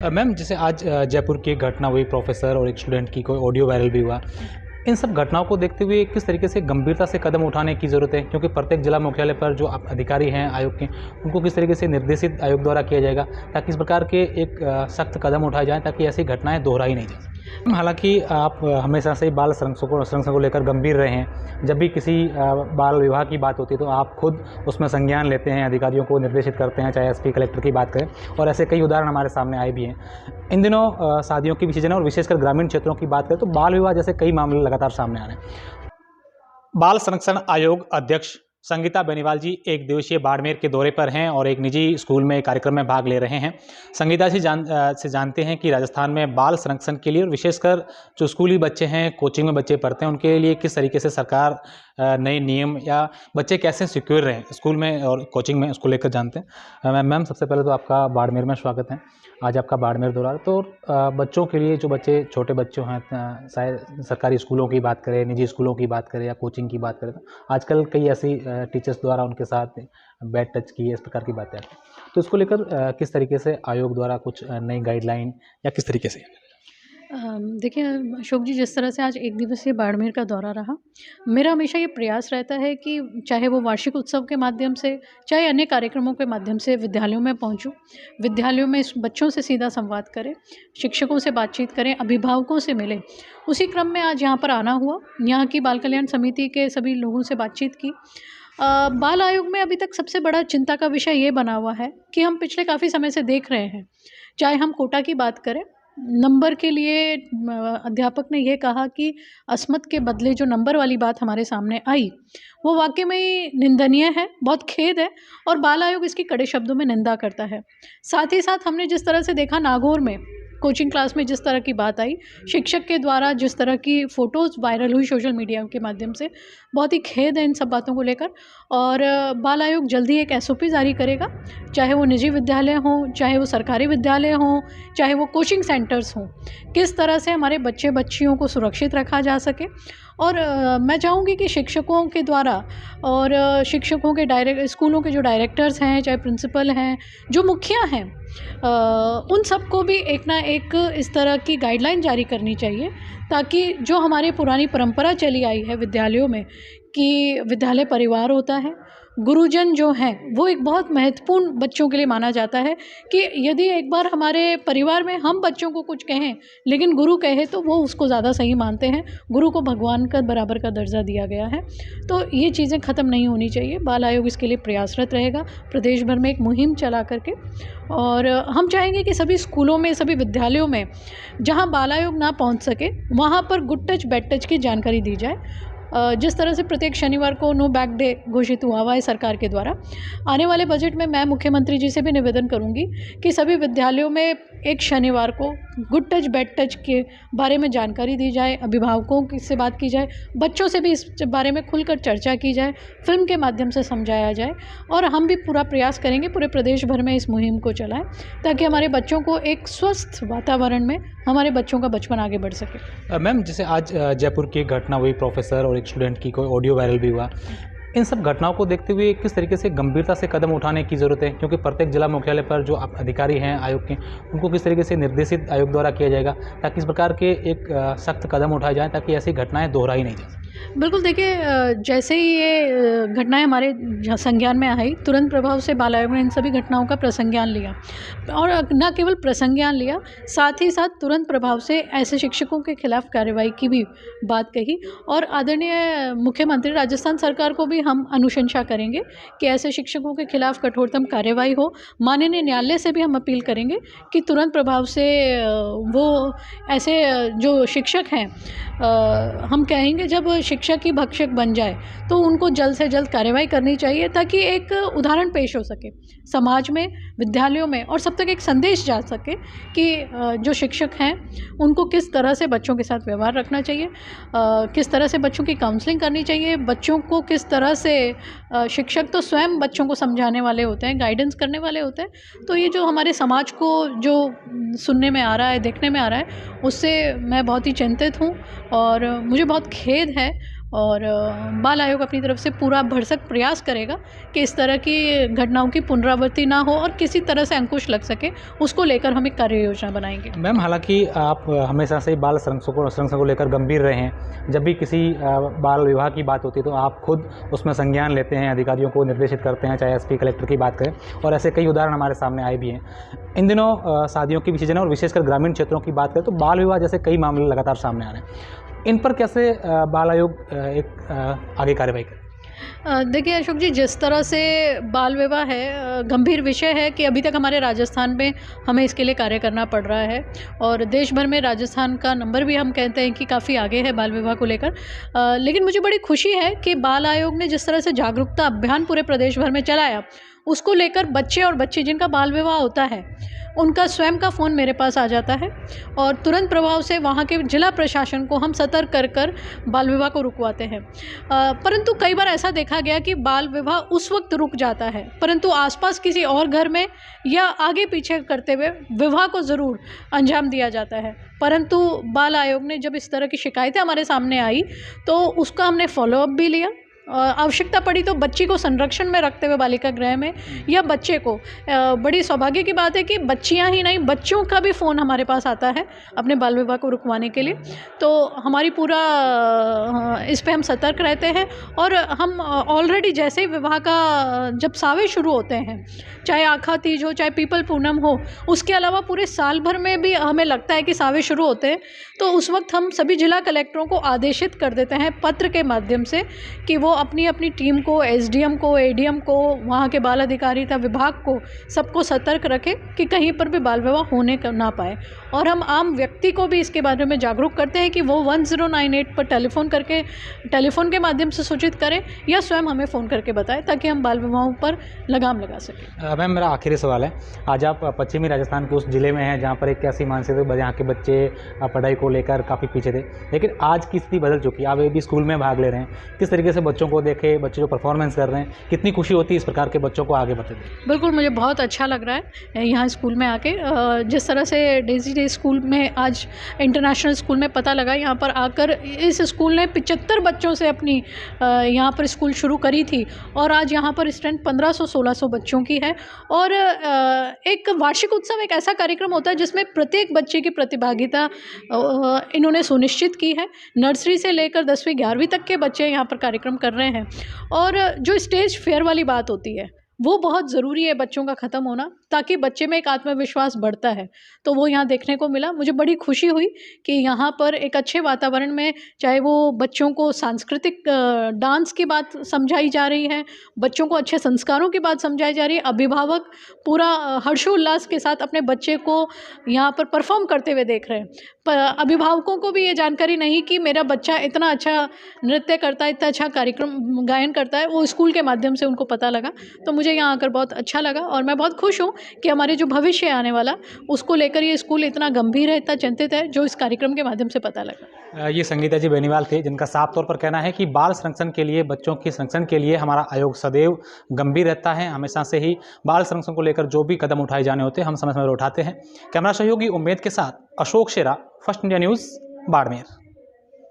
Ma'am जैसे आज जयपुर की एक घटना हुई प्रोफेसर और एक स्टूडेंट की कोई ऑडियो वायरल भी हुआ। इन सब घटनाओं को देखते हुए किस तरीके से गंभीरता से कदम उठाने की ज़रूरत है? क्योंकि प्रत्येक जिला मुख्यालय पर जो अधिकारी हैं आयोग के, उनको किस तरीके से निर्देशित आयोग द्वारा किया जाएगा ताकि इस प्रकार के एक सख्त कदम उठाए जाएँ ताकि ऐसी घटनाएँ दोहराई नहीं जा सकें। हालाँकि आप हमेशा से ही बाल संरक्षण को लेकर गंभीर रहे हैं। जब भी किसी बाल विवाह की बात होती है तो आप खुद उसमें संज्ञान लेते हैं, अधिकारियों को निर्देशित करते हैं, चाहे एसपी, कलेक्टर की बात करें, और ऐसे कई उदाहरण हमारे सामने आए भी हैं। इन दिनों शादियों की विशेषण और विशेषकर ग्रामीण क्षेत्रों की बात करें तो बाल विवाह जैसे कई मामले लगातार सामने आ रहे हैं। बाल संरक्षण आयोग अध्यक्ष संगीता बेनीवाल जी एक दिवसीय बाड़मेर के दौरे पर हैं और एक निजी स्कूल में कार्यक्रम में भाग ले रहे हैं। संगीता जी से जानते हैं कि राजस्थान में बाल संरक्षण के लिए और विशेषकर जो स्कूली बच्चे हैं, कोचिंग में बच्चे पढ़ते हैं, उनके लिए किस तरीके से सरकार नए नियम या बच्चे कैसे सिक्योर रहें स्कूल में और कोचिंग में, उसको लेकर जानते हैं। मैम सबसे पहले तो आपका बाड़मेर में स्वागत है। आज आपका बाड़मेर दौरा है, तो बच्चों के लिए, जो बच्चे छोटे बच्चे हैं, शायद सरकारी स्कूलों की बात करें, निजी स्कूलों की बात करें या कोचिंग की बात करें, तो आजकल कई ऐसी टीचर्स द्वारा उनके साथ बैड टच की, इस प्रकार की बातें आती हैं। तो इसको लेकर किस तरीके से आयोग द्वारा कुछ नई गाइडलाइन या किस तरीके से? देखिए अशोक जी, जिस तरह से आज एक दिवसीय बाड़मेर का दौरा रहा, मेरा हमेशा ये प्रयास रहता है कि चाहे वो वार्षिक उत्सव के माध्यम से, चाहे अन्य कार्यक्रमों के माध्यम से विद्यालयों में पहुंचूं, विद्यालयों में इस बच्चों से सीधा संवाद करें, शिक्षकों से बातचीत करें, अभिभावकों से मिलें। उसी क्रम में आज यहाँ पर आना हुआ, यहाँ की बाल कल्याण समिति के सभी लोगों से बातचीत की। बाल आयोग में अभी तक सबसे बड़ा चिंता का विषय ये बना हुआ है कि हम पिछले काफ़ी समय से देख रहे हैं, चाहे हम कोटा की बात करें, नंबर के लिए अध्यापक ने ये कहा कि अस्मत के बदले जो नंबर वाली बात हमारे सामने आई, वो वाक़ई में ही निंदनीय है, बहुत खेद है, और बाल आयोग इसकी कड़े शब्दों में निंदा करता है। साथ ही साथ हमने जिस तरह से देखा नागौर में कोचिंग क्लास में जिस तरह की बात आई, शिक्षक के द्वारा जिस तरह की फ़ोटोज़ वायरल हुई सोशल मीडिया के माध्यम से, बहुत ही खेद है इन सब बातों को लेकर। और बाल आयोग जल्दी एक एसओपी जारी करेगा, चाहे वो निजी विद्यालय हों, चाहे वो सरकारी विद्यालय हों, चाहे वो कोचिंग सेंटर्स हों, किस तरह से हमारे बच्चे बच्चियों को सुरक्षित रखा जा सके। और मैं चाहूँगी कि शिक्षकों के द्वारा और शिक्षकों के स्कूलों के जो डायरेक्टर्स हैं, चाहे प्रिंसिपल हैं, जो मुखिया हैं, उन सबको भी एक ना एक इस तरह की गाइडलाइन जारी करनी चाहिए, ताकि जो हमारी पुरानी परंपरा चली आई है विद्यालयों में कि विद्यालय परिवार होता है, गुरुजन जो हैं वो एक बहुत महत्वपूर्ण बच्चों के लिए माना जाता है कि यदि एक बार हमारे परिवार में हम बच्चों को कुछ कहें लेकिन गुरु कहे तो वो उसको ज़्यादा सही मानते हैं। गुरु को भगवान का बराबर का दर्जा दिया गया है। तो ये चीज़ें ख़त्म नहीं होनी चाहिए। बाल आयोग इसके लिए प्रयासरत रहेगा, प्रदेश भर में एक मुहिम चला करके। और हम चाहेंगे कि सभी स्कूलों में, सभी विद्यालयों में जहाँ बाल आयोग ना पहुँच सके, वहाँ पर गुड टच बैड टच की जानकारी दी जाए। जिस तरह से प्रत्येक शनिवार को नो बैग डे घोषित हुआ है सरकार के द्वारा, आने वाले बजट में मैं मुख्यमंत्री जी से भी निवेदन करूंगी कि सभी विद्यालयों में एक शनिवार को गुड टच बैड टच के बारे में जानकारी दी जाए, अभिभावकों से बात की जाए, बच्चों से भी इस बारे में खुलकर चर्चा की जाए, फिल्म के माध्यम से समझाया जाए। और हम भी पूरा प्रयास करेंगे पूरे प्रदेश भर में इस मुहिम को चलाएं, ताकि हमारे बच्चों को एक स्वस्थ वातावरण में हमारे बच्चों का बचपन आगे बढ़ सके। मैम जैसे आज जयपुर की एक घटना हुई प्रोफेसर और एक स्टूडेंट की कोई ऑडियो वायरल भी हुआ। इन सब घटनाओं को देखते हुए किस तरीके से गंभीरता से कदम उठाने की ज़रूरत है? क्योंकि प्रत्येक जिला मुख्यालय पर जो अधिकारी हैं आयोग के, उनको किस तरीके से निर्देशित आयोग द्वारा किया जाएगा ताकि इस प्रकार के एक सख्त कदम उठाए जाएँ ताकि ऐसी घटनाएँ दोहराई नहीं जा सकें? बिल्कुल, देखिए जैसे ही ये घटनाएँ हमारे संज्ञान में आई, तुरंत प्रभाव से बाल आयोग ने इन सभी घटनाओं का प्रसंज्ञान लिया। और न केवल प्रसंज्ञान लिया, साथ ही साथ तुरंत प्रभाव से ऐसे शिक्षकों के खिलाफ कार्रवाई की भी बात कही। और आदरणीय मुख्यमंत्री राजस्थान सरकार को भी हम अनुशंसा करेंगे कि ऐसे शिक्षकों के खिलाफ कठोरतम कार्रवाई हो। माननीय न्यायालय से भी हम अपील करेंगे कि तुरंत प्रभाव से वो ऐसे जो शिक्षक हैं, हम कहेंगे जब शिक्षक ही भक्षक बन जाए तो उनको जल्द से जल्द कार्रवाई करनी चाहिए, ताकि एक उदाहरण पेश हो सके समाज में, विद्यालयों में, और सब तक एक संदेश जा सके कि जो शिक्षक हैं उनको किस तरह से बच्चों के साथ व्यवहार रखना चाहिए, किस तरह से बच्चों की काउंसलिंग करनी चाहिए, बच्चों को किस तरह से शिक्षक तो स्वयं बच्चों को समझाने वाले होते हैं, गाइडेंस करने वाले होते हैं। तो ये जो हमारे समाज को जो सुनने में आ रहा है, देखने में आ रहा है, उससे मैं बहुत ही चिंतित हूँ और मुझे बहुत खेद है। और बाल आयोग अपनी तरफ से पूरा भरसक प्रयास करेगा कि इस तरह की घटनाओं की पुनरावृत्ति ना हो और किसी तरह से अंकुश लग सके, उसको लेकर हम एक कार्य योजना बनाएंगे। मैम, हालांकि आप हमेशा से ही बाल संरक्षण को लेकर गंभीर रहे हैं। जब भी किसी बाल विवाह की बात होती है तो आप खुद उसमें संज्ञान लेते हैं, अधिकारियों को निर्देशित करते हैं, चाहे एसपी कलेक्टर की बात करें, और ऐसे कई उदाहरण हमारे सामने आए भी हैं। इन दिनों शादियों की भी सीजन है और विशेषकर ग्रामीण क्षेत्रों की बात करें तो बाल विवाह जैसे कई मामले लगातार सामने आ रहे हैं। इन पर कैसे बाल आयोग आगे कार्रवाई करे? देखिए अशोक जी, जिस तरह से बाल विवाह है गंभीर विषय है कि अभी तक हमारे राजस्थान में हमें इसके लिए कार्य करना पड़ रहा है और देश भर में राजस्थान का नंबर भी हम कहते हैं कि काफ़ी आगे है बाल विवाह को लेकर। लेकिन मुझे बड़ी खुशी है कि बाल आयोग ने जिस तरह से जागरूकता अभियान पूरे प्रदेश भर में चलाया, उसको लेकर बच्चे और बच्ची जिनका बाल विवाह होता है उनका स्वयं का फ़ोन मेरे पास आ जाता है और तुरंत प्रभाव से वहाँ के जिला प्रशासन को हम सतर्क कर कर बाल विवाह को रुकवाते हैं। परंतु कई बार ऐसा देखा गया कि बाल विवाह उस वक्त रुक जाता है, परंतु आसपास किसी और घर में या आगे पीछे करते हुए विवाह को ज़रूर अंजाम दिया जाता है। परंतु बाल आयोग ने जब इस तरह की शिकायतें हमारे सामने आई तो उसका हमने फॉलोअप भी लिया। आवश्यकता पड़ी तो बच्ची को संरक्षण में रखते हुए बालिका गृह में या बच्चे को, बड़ी सौभाग्य की बात है कि बच्चियां ही नहीं बच्चों का भी फ़ोन हमारे पास आता है अपने बाल विवाह को रुकवाने के लिए। तो हमारी पूरा इस पे हम सतर्क रहते हैं और हम ऑलरेडी जैसे ही विवाह का जब सावे शुरू होते हैं, चाहे आखा तीज हो चाहे पीपल पूनम हो, उसके अलावा पूरे साल भर में भी हमें लगता है कि सावे शुरू होते हैं, तो उस वक्त हम सभी जिला कलेक्टरों को आदेशित कर देते हैं पत्र के माध्यम से कि वो अपनी अपनी टीम को, एसडीएम को, एडीएम को, वहाँ के बाल अधिकारिता विभाग को, सबको सतर्क रखें कि कहीं पर भी बाल विवाह होने ना पाए। और हम आम व्यक्ति को भी इसके बारे में जागरूक करते हैं कि वो 1098 पर टेलीफोन के माध्यम से सूचित करें या स्वयं हमें फ़ोन करके बताएं ताकि हम बाल विवाहों पर लगाम लगा सकें। मैम, मेरा आखिरी सवाल है, आज आप पश्चिमी राजस्थान के उस ज़िले में हैं जहाँ पर एक ऐसी मानसिकता यहाँ के बच्चे पढ़ाई को लेकर काफ़ी पीछे थे, लेकिन आज की स्थिति बदल चुकी है। आप भी स्कूल में भाग ले रहे हैं, किस तरीके से बच्चों को देखे, बच्चे जो परफॉर्मेंस कर रहे हैं, कितनी खुशी होती है इस प्रकार के बच्चों को आगे बढ़ते देख? बिल्कुल, मुझे बहुत अच्छा लग रहा है यहाँ स्कूल में आके। जिस तरह से डेज़ी डे स्कूल में आज इंटरनेशनल स्कूल में पता लगा, यहाँ पर आकर इस स्कूल ने 75 बच्चों से अपनी यहाँ पर स्कूल शुरू करी थी और आज यहाँ पर स्ट्रेंथ 1500-1600 बच्चों की है। और एक वार्षिक उत्सव एक ऐसा कार्यक्रम होता है जिसमें प्रत्येक बच्चे की प्रतिभागिता इन्होंने सुनिश्चित की है। नर्सरी से लेकर 10वीं 11वीं तक के बच्चे यहाँ पर कार्यक्रम कर रहे हैं और जो स्टेज फेयर वाली बात होती है वो बहुत ज़रूरी है बच्चों का ख़त्म होना, ताकि बच्चे में एक आत्मविश्वास बढ़ता है, तो वो यहाँ देखने को मिला। मुझे बड़ी खुशी हुई कि यहाँ पर एक अच्छे वातावरण में, चाहे वो बच्चों को सांस्कृतिक डांस की बात समझाई जा रही है, बच्चों को अच्छे संस्कारों की बात समझाई जा रही है, अभिभावक पूरा हर्षोल्लास के साथ अपने बच्चे को यहाँ पर परफॉर्म करते हुए देख रहे हैं। अभिभावकों को भी ये जानकारी नहीं कि मेरा बच्चा इतना अच्छा नृत्य करता है, इतना अच्छा कार्यक्रम गायन करता है, वो स्कूल के माध्यम से उनको पता लगा। तो मुझे यहाँ आकर बहुत अच्छा लगा और मैं बहुत खुश हूँ कि हमारे जो भविष्य आने वाला उसको लेकर ये स्कूल इतना गंभीर है, इतना चिंतित है, जो इस कार्यक्रम के माध्यम से पता लगा। ये संगीता जी बेनीवाल थे, जिनका साफ तौर पर कहना है कि बाल संरक्षण के लिए, बच्चों के संरक्षण के लिए हमारा आयोग सदैव गंभीर रहता है। हमेशा से ही बाल संरक्षण को लेकर जो भी कदम उठाए जाने होते हैं हम समय समय पर उठाते हैं। कैमरा सहयोगी उम्मीद के साथ अशोक शेरा, फर्स्ट इंडिया न्यूज़, बाड़मेर।